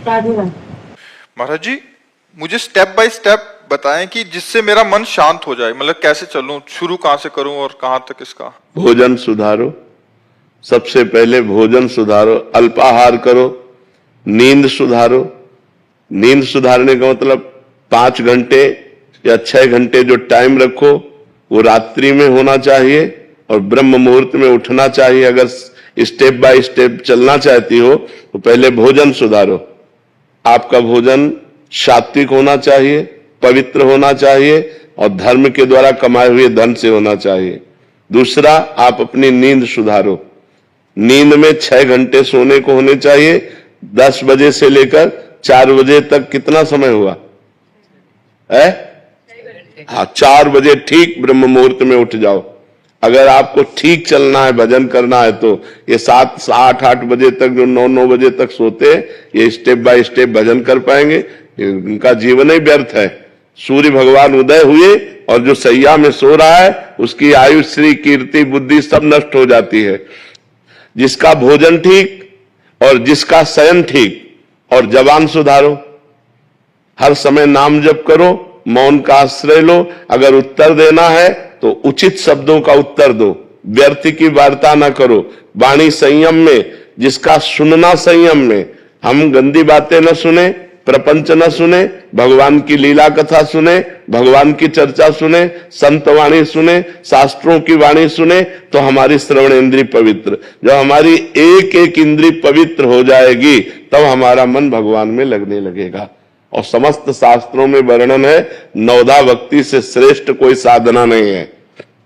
महाराज जी, मुझे step by step बताएं कि जिससे मेरा मन शांत हो जाए। मतलब कैसे चलूं, शुरू कहां से करूं और कहां तक इसका। भोजन सुधारो, सबसे पहले भोजन सुधारो, अल्पाहार करो, नींद सुधारो। नींद सुधारने का मतलब 5 घंटे या 6 घंटे जो टाइम रखो वो रात्रि में होना चाहिए और ब्रह्म मुहूर्त में उठना चाहिए। अगर स्टेप बाय स्टेप चलना चाहती हो तो पहले भोजन सुधारो। आपका भोजन सात्विक होना चाहिए, पवित्र होना चाहिए और धर्म के द्वारा कमाए हुए धन से होना चाहिए। दूसरा, आप अपनी नींद सुधारो। नींद में 6 घंटे सोने को होने चाहिए। 10 बजे से लेकर 4 बजे तक कितना समय हुआ है? हाँ, 4 बजे ठीक ब्रह्म मुहूर्त में उठ जाओ। अगर आपको ठीक चलना है, भजन करना है, तो ये 7, 8 बजे तक जो 9 बजे तक सोते हैं, ये स्टेप बाय स्टेप भजन कर पाएंगे। उनका जीवन ही व्यर्थ है। सूर्य भगवान उदय हुए और जो सैया में सो रहा है उसकी आयु, श्री, कीर्ति, बुद्धि सब नष्ट हो जाती है। जिसका भोजन ठीक और जिसका शयन ठीक और जबान सुधारो। हर समय नाम जप करो, मौन का आश्रय लो। अगर उत्तर देना है तो उचित शब्दों का उत्तर दो, व्यर्थ की वार्ता ना करो। वाणी संयम में, जिसका सुनना संयम में। हम गंदी बातें न सुने, प्रपंच न सुने, भगवान की लीला कथा सुने, भगवान की चर्चा सुने, संत वाणी सुने, शास्त्रों की वाणी सुने, तो हमारी श्रवण इंद्रिय पवित्र। जब हमारी एक एक इंद्रिय पवित्र हो जाएगी तब हमारा मन भगवान में लगने लगेगा। और समस्त शास्त्रों में वर्णन है, नवधा भक्ति से श्रेष्ठ कोई साधना नहीं है।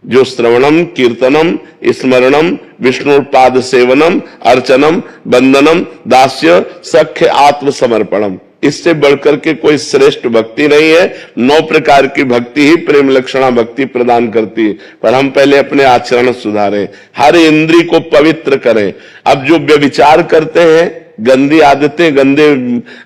जो श्रवणम, कीर्तनम, स्मरणम, विष्णुपाद सेवनम, अर्चनम, वंदनम, दास्य, सख्य, आत्मसमर्पणम, इससे बढ़कर के कोई श्रेष्ठ भक्ति नहीं है। 9 प्रकार की भक्ति ही प्रेम लक्षणा भक्ति प्रदान करती है। पर हम पहले अपने आचरण सुधारें, हर इंद्रिय को पवित्र करें। अब जो व्यभिचार करते हैं, गंदी आदतें, गंदे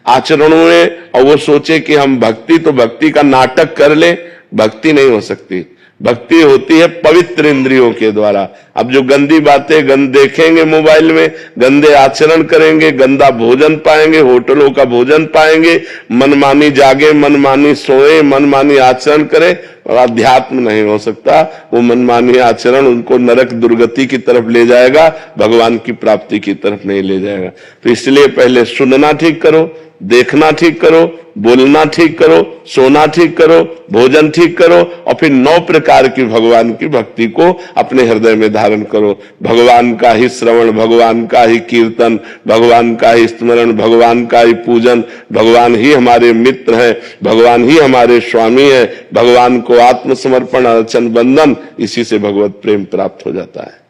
आचरणों में, और वो सोचे कि हम भक्ति तो भक्ति का नाटक कर ले, भक्ति नहीं हो सकती। भक्ति होती है पवित्र इंद्रियों के द्वारा। अब जो गंदी बातें देखेंगे मोबाइल में, गंदे आचरण करेंगे, गंदा भोजन पाएंगे, होटलों का भोजन पाएंगे, मनमानी जागे, मनमानी सोए, मनमानी आचरण करें, और अध्यात्म नहीं हो सकता। वो मनमानी आचरण उनको नरक दुर्गति की तरफ ले जाएगा, भगवान की प्राप्ति की तरफ नहीं ले जाएगा। तो इसलिए पहले सुनना ठीक करो, देखना ठीक करो, बोलना ठीक करो, सोना ठीक करो, भोजन ठीक करो, और फिर 9 प्रकार की भगवान की भक्ति को अपने हृदय में धारण करो। भगवान का ही श्रवण, भगवान का ही कीर्तन, भगवान का ही स्मरण, भगवान का ही पूजन। भगवान ही हमारे मित्र हैं, भगवान ही हमारे स्वामी हैं। भगवान को आत्मसमर्पण, अर्चन, वंदन, इसी से भगवत प्रेम प्राप्त हो जाता है।